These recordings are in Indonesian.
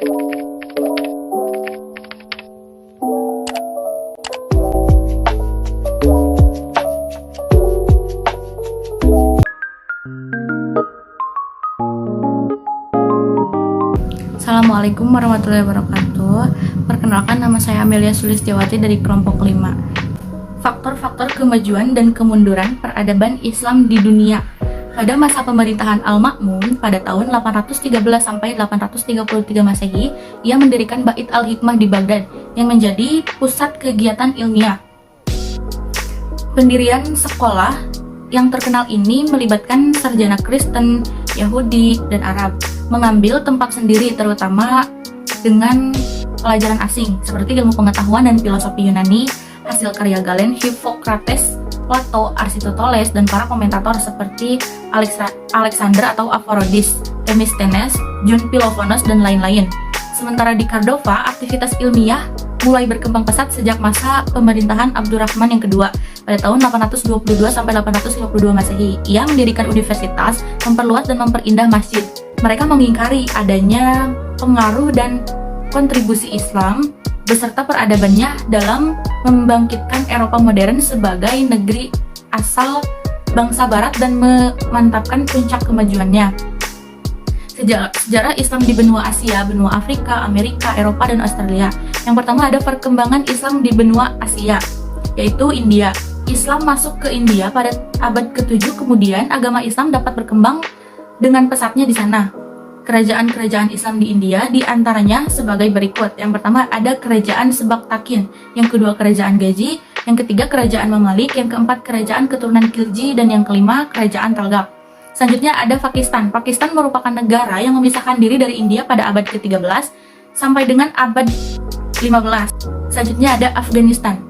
Assalamualaikum warahmatullahi wabarakatuh. Perkenalkan, nama saya Amelia Sulistiawati dari kelompok 5. Faktor-faktor kemajuan dan kemunduran peradaban Islam di dunia. Pada masa pemerintahan Al-Ma'mun pada tahun 813 sampai 833 Masehi, ia mendirikan Bait Al-Hikmah di Baghdad yang menjadi pusat kegiatan ilmiah. Pendirian sekolah yang terkenal ini melibatkan sarjana Kristen, Yahudi, dan Arab, mengambil tempat sendiri terutama dengan pelajaran asing seperti ilmu pengetahuan dan filosofi Yunani, hasil karya Galen, Hippocrates, Plato, Aristoteles, dan para komentator seperti Alexander atau Aphrodis, Themistocles, John Philoponus, dan lain-lain. Sementara di Cordova, aktivitas ilmiah mulai berkembang pesat sejak masa pemerintahan Abdurrahman yang kedua pada tahun 822 sampai 852 Masehi. Ia mendirikan universitas, memperluas dan memperindah masjid. Mereka mengingkari adanya pengaruh dan kontribusi Islam beserta peradabannya dalam membangkitkan Eropa modern sebagai negeri asal bangsa Barat dan memantapkan puncak kemajuannya. Sejarah Islam di benua Asia, benua Afrika, Amerika, Eropa, dan Australia. Yang pertama ada perkembangan Islam di benua Asia, yaitu India. Islam masuk ke India pada abad ke-7, kemudian agama Islam dapat berkembang dengan pesatnya di sana. Kerajaan-kerajaan Islam di India diantaranya sebagai berikut. Yang pertama ada kerajaan Sebaktakin, yang kedua kerajaan Gaji, yang ketiga kerajaan Mamalik, yang keempat kerajaan keturunan Khilji, dan yang kelima kerajaan Talgap. Selanjutnya ada Pakistan. Pakistan merupakan negara yang memisahkan diri dari India pada abad ke-13 sampai dengan abad 15. Selanjutnya ada Afghanistan.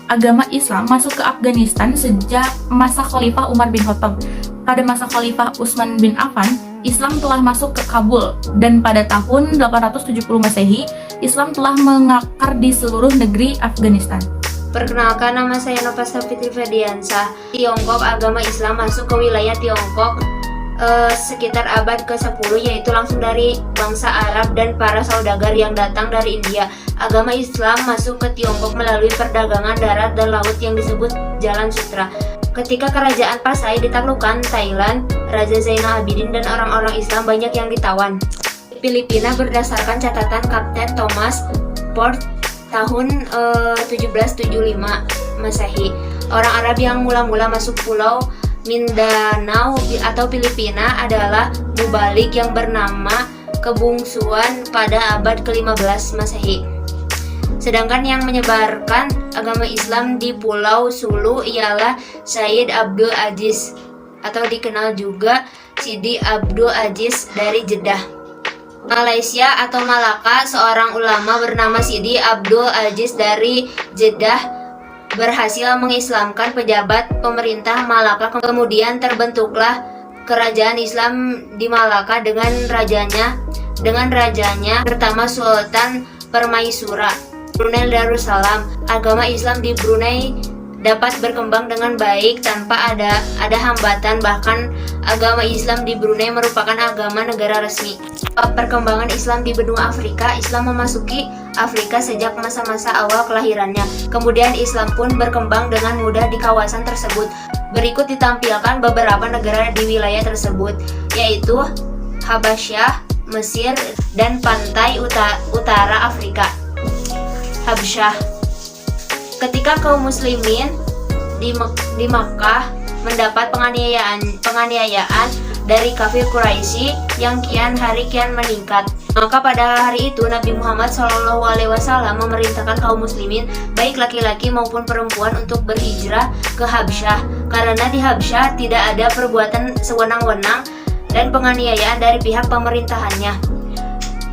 Agama Islam masuk ke Afghanistan sejak masa Khalifah Umar bin Khattab. Pada masa Khalifah Utsman bin Affan, Islam telah masuk ke Kabul, dan pada tahun 870 Masehi, Islam telah mengakar di seluruh negeri Afghanistan. Perkenalkan, nama saya Novasta Fitri Ferdiansah. Tiongkok, agama Islam masuk ke wilayah Tiongkok sekitar abad ke-10, yaitu langsung dari bangsa Arab dan para saudagar yang datang dari India. Agama Islam masuk ke Tiongkok melalui perdagangan darat dan laut yang disebut Jalan Sutra. Ketika kerajaan Pasai ditaklukkan Thailand, Raja Zainal Abidin dan orang-orang Islam banyak yang ditawan. Filipina berdasarkan catatan Kapten Thomas Port tahun 1775 Masehi. Orang Arab yang mula-mula masuk pulau Mindanao atau Filipina adalah Mubalik yang bernama kebungsuan pada abad ke-15 Masehi. Sedangkan yang menyebarkan agama Islam di Pulau Sulu ialah Syed Abdul Aziz atau dikenal juga Sidi Abdul Aziz dari Jeddah. Malaysia atau Malaka, seorang ulama bernama Sidi Abdul Aziz dari Jeddah berhasil mengislamkan pejabat pemerintah Malaka. Kemudian terbentuklah kerajaan Islam di Malaka dengan rajanya pertama Sultan Permaisura. Brunei Darussalam. Agama Islam di Brunei dapat berkembang dengan baik tanpa ada hambatan. Bahkan agama Islam di Brunei merupakan agama negara resmi. Perkembangan Islam di benua Afrika. Islam memasuki Afrika sejak masa-masa awal kelahirannya. Kemudian Islam pun berkembang dengan mudah di kawasan tersebut. Berikut ditampilkan beberapa negara di wilayah tersebut, yaitu Habasyah, Mesir, dan pantai utara Afrika. Habsyah. Ketika kaum muslimin di Makkah mendapat penganiayaan dari kafir Quraisy yang kian hari kian meningkat, maka pada hari itu Nabi Muhammad SAW memerintahkan kaum muslimin baik laki-laki maupun perempuan untuk berhijrah ke Habsyah, karena di Habsyah tidak ada perbuatan sewenang-wenang dan penganiayaan dari pihak pemerintahannya.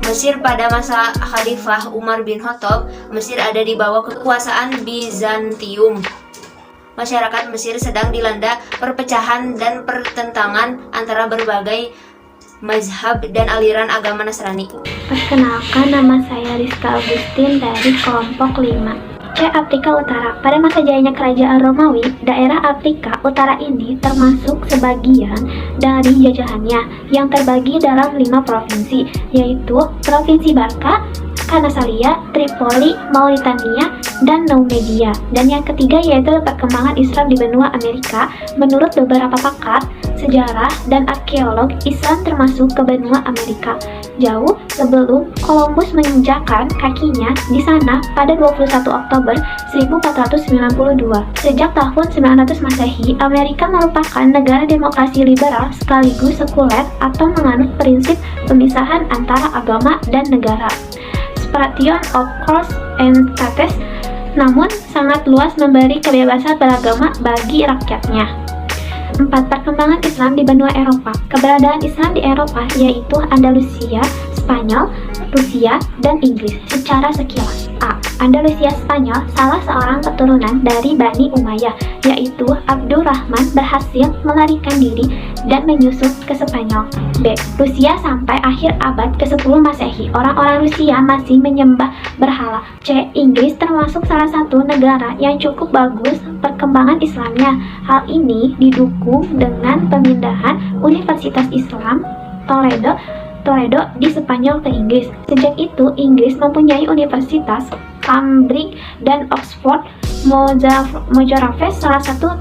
Mesir pada masa Khalifah Umar bin Khattab, Mesir ada di bawah kekuasaan Bizantium. Masyarakat Mesir sedang dilanda perpecahan dan pertentangan antara berbagai mazhab dan aliran agama Nasrani. Perkenalkan, nama saya Rizka Agustin dari kelompok 5. C. Afrika Utara. Pada masa jayanya kerajaan Romawi, daerah Afrika Utara ini termasuk sebagian dari jajahannya yang terbagi dalam 5 provinsi, yaitu Provinsi Barca, Kanasalia, Tripoli, Mauritania, dan Numidia. Dan yang ketiga yaitu perkembangan Islam di benua Amerika. Menurut beberapa pakar sejarah dan arkeolog, Islam termasuk ke benua Amerika jauh sebelum Columbus menginjakkan kakinya di sana pada 21 Oktober 1492. Sejak tahun 900 Masehi, Amerika merupakan negara demokrasi liberal sekaligus sekuler atau menganut prinsip pemisahan antara agama dan negara. Separation of Church and State, namun sangat luas memberi kebebasan beragama bagi rakyatnya. 4. Perkembangan Islam di benua Eropa. Keberadaan Islam di Eropa yaitu Andalusia, Spanyol, Rusia, dan Inggris. Secara sekilas. A. Andalusia Spanyol salah seorang keturunan dari Bani Umayyah, yaitu Abdurrahman berhasil melarikan diri dan menyusup ke Spanyol. B. Rusia sampai akhir abad ke-10 Masehi, orang-orang Rusia masih menyembah berhala. C. Inggris termasuk salah satu negara yang cukup bagus perkembangan Islamnya. Hal ini didukung dengan pemindahan Universitas Islam Toledo di Spanyol ke Inggris. Sejak itu, Inggris mempunyai universitas Cambridge dan Oxford. Mozaraves salah satu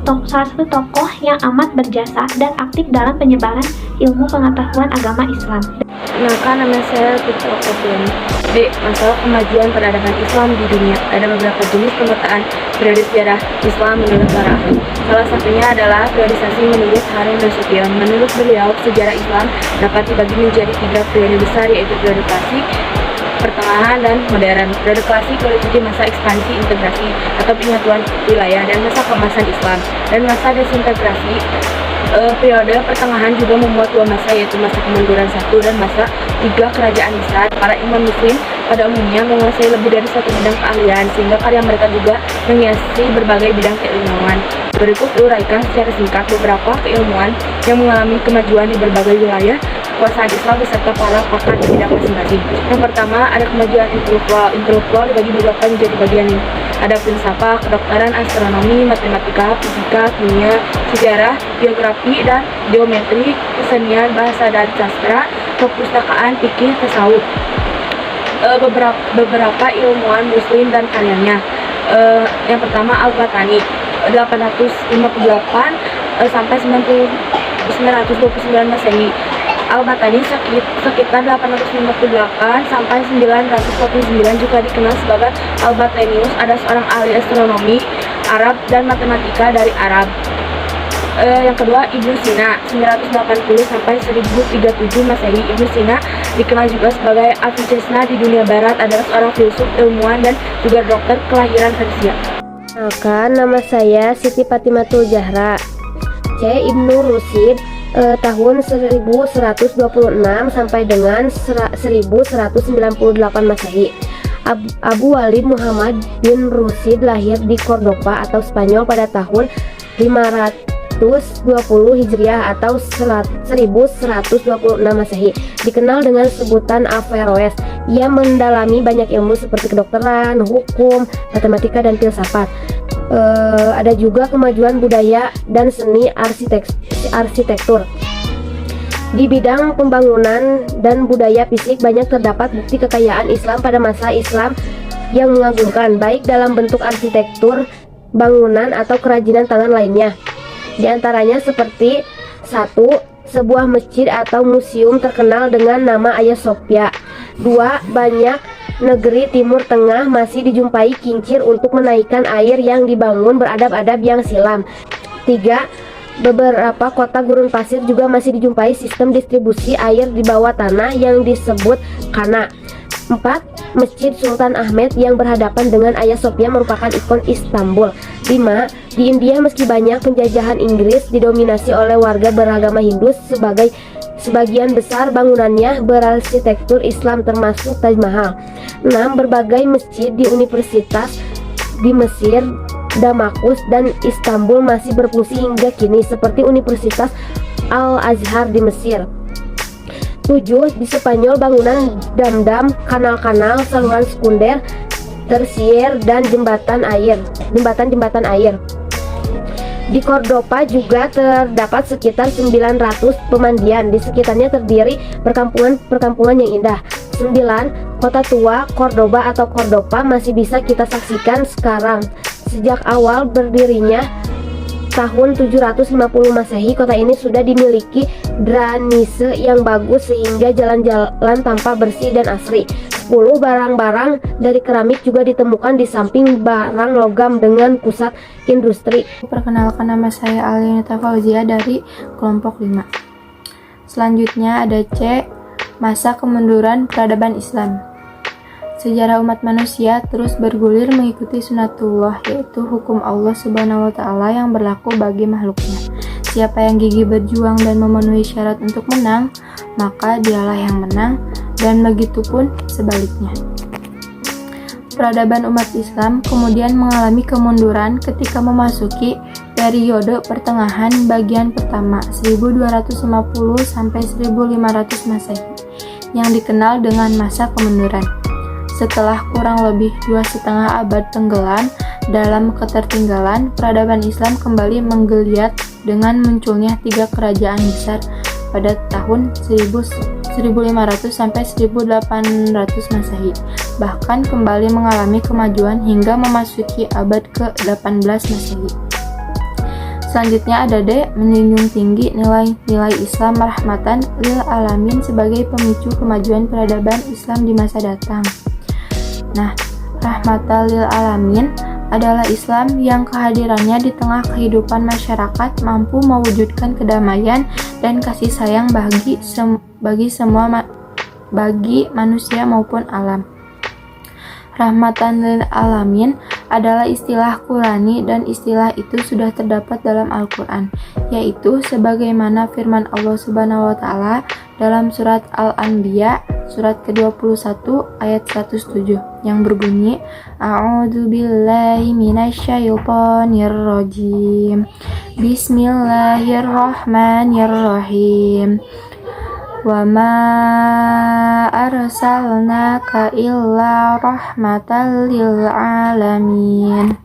tokoh yang amat berjasa dan aktif dalam penyebaran ilmu pengetahuan agama Islam. Kenalkan, nama saya Fitra Kofian. D. Masalah kemajuan peradaban Islam di dunia. Ada beberapa jenis pemetaan periode sejarah Islam menurut para ahli. Salah satunya adalah periodisasi menurut Harun Nasution. Menurut beliau, sejarah Islam dapat dibagi menjadi 3 periode besar, yaitu periode klasik, pertengahan, dan modern. Periode klasik meliputi masa ekspansi integrasi atau penyatuan wilayah dan masa keemasan Islam, dan masa desintegrasi. Periode pertengahan juga memuat 2 masa, yaitu masa kemunduran 1 dan masa 3 kerajaan besar. Para imam muslim pada umumnya menguasai lebih dari satu bidang keahlian, sehingga karya mereka juga menghiasi berbagai bidang keilmuan. Berikut uraikan secara singkat beberapa keilmuan yang mengalami kemajuan di berbagai wilayah kekuasaan Islam beserta para pakar di bidang masing-masing. Yang pertama, ada kemajuan intelektual. Intelektual dibagi beberapa menjadi bagian ini. Ada filsafat, kedokteran, astronomi, matematika, fisika, kimia, sejarah, geografi, dan geometri, kesenian, bahasa dan sastra, perpustakaan, fikih, tasawuf. Beberapa ilmuwan muslim dan karyanya. Yang pertama, Al-Batani 858 sampai 929 Masehi. Al-Batani sekitar 858 sampai 949 juga dikenal sebagai Al-Batanius, ada seorang ahli astronomi Arab dan matematika dari Arab. Yang kedua, Ibnu Sina 980 sampai 1037 Masehi. Ibnu Sina dikenal juga sebagai Avicenna di dunia barat, adalah seorang filsuf, ilmuwan, dan juga dokter kelahiran Persia. Kenalkan, nama saya Siti Fatimatul Zahra. C. Ibnu Rusyid tahun 1126 sampai dengan 1198 Masehi. Abu Walid Muhammad bin Rusyid lahir di Cordoba atau Spanyol pada tahun 520 Hijriah atau 1126 Masehi. Dikenal dengan sebutan Averroes. Ia mendalami banyak ilmu seperti kedokteran, hukum, matematika, dan filsafat. Ada juga kemajuan budaya dan seni arsitektur. Di bidang pembangunan dan budaya fisik banyak terdapat bukti kekayaan Islam pada masa Islam yang mengagumkan, baik dalam bentuk arsitektur, bangunan, atau kerajinan tangan lainnya. Di antaranya seperti 1. Sebuah masjid atau museum terkenal dengan nama Hagia Sophia. 2. Banyak negeri Timur Tengah masih dijumpai kincir untuk menaikkan air yang dibangun beradab-adab yang silam. 3. Beberapa kota gurun pasir juga masih dijumpai sistem distribusi air di bawah tanah yang disebut kana. 4. Masjid Sultan Ahmed yang berhadapan dengan Hagia Sophia merupakan ikon Istanbul. 5. Di India, meski banyak penjajahan Inggris didominasi oleh warga beragama Hindu, sebagian besar bangunannya berarsitektur Islam termasuk Taj Mahal. 6. Berbagai masjid di universitas di Mesir, Damaskus, dan Istanbul masih berfungsi hingga kini, seperti Universitas Al-Azhar di Mesir. 7. Di Spanyol, bangunan dam-dam, kanal-kanal, saluran sekunder, tersier, dan jembatan air. Di Cordoba juga terdapat sekitar 900 pemandian. Di sekitarnya terdiri perkampungan yang indah. 9. Kota tua Cordoba atau Cordoba masih bisa kita saksikan sekarang. Sejak awal berdirinya tahun 750 Masehi, kota ini sudah dimiliki drainase yang bagus sehingga jalan-jalan tampak bersih dan asri. 10. Barang-barang dari keramik juga ditemukan di samping barang logam dengan pusat industri. Perkenalkan, nama saya Alianita Fauzia dari kelompok 5. Selanjutnya ada C. Masa kemunduran peradaban Islam. Sejarah umat manusia terus bergulir mengikuti sunatullah, yaitu hukum Allah Subhanahu wa Ta'ala yang berlaku bagi makhluknya. Siapa yang gigih berjuang dan memenuhi syarat untuk menang, maka dialah yang menang, dan begitupun sebaliknya. Peradaban umat Islam kemudian mengalami kemunduran ketika memasuki periode pertengahan bagian pertama 1250 sampai 1500 Masehi yang dikenal dengan masa kemunduran. Setelah kurang lebih 2,5 abad tenggelam dalam ketertinggalan, peradaban Islam kembali menggeliat dengan munculnya 3 kerajaan besar pada tahun 1500 sampai 1800 Masehi. Bahkan kembali mengalami kemajuan hingga memasuki abad ke-18 Masehi. Selanjutnya ada D. Menjunjung tinggi nilai-nilai Islam rahmatan lil alamin sebagai pemicu kemajuan peradaban Islam di masa datang. Nah, rahmatan lil alamin adalah Islam yang kehadirannya di tengah kehidupan masyarakat mampu mewujudkan kedamaian dan kasih sayang bagi manusia maupun alam. Rahmatan lil alamin adalah istilah Qurani dan istilah itu sudah terdapat dalam Al-Quran, yaitu sebagaimana firman Allah Subhanahu wa Ta'ala dalam surat Al-Anbiya surat ke-21 ayat 107 yang berbunyi, A'udzubillahi minasyaitonirrajim. Bismillahirrahmanirrahim. Wa ma arsalnaka illa rahmatan lil alamin.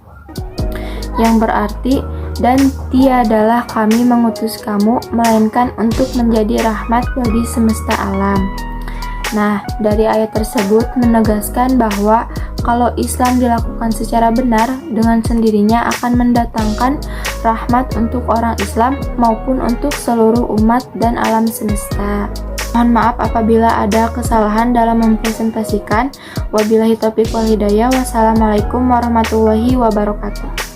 Yang berarti, dan tiadalah kami mengutus kamu melainkan untuk menjadi rahmat bagi semesta alam. Nah, dari ayat tersebut menegaskan bahwa kalau Islam dilakukan secara benar, dengan sendirinya akan mendatangkan rahmat untuk orang Islam maupun untuk seluruh umat dan alam semesta. Mohon maaf apabila ada kesalahan dalam mempresentasikan. Wabillahi taufiq wal hidayah. Wassalamualaikum warahmatullahi wabarakatuh.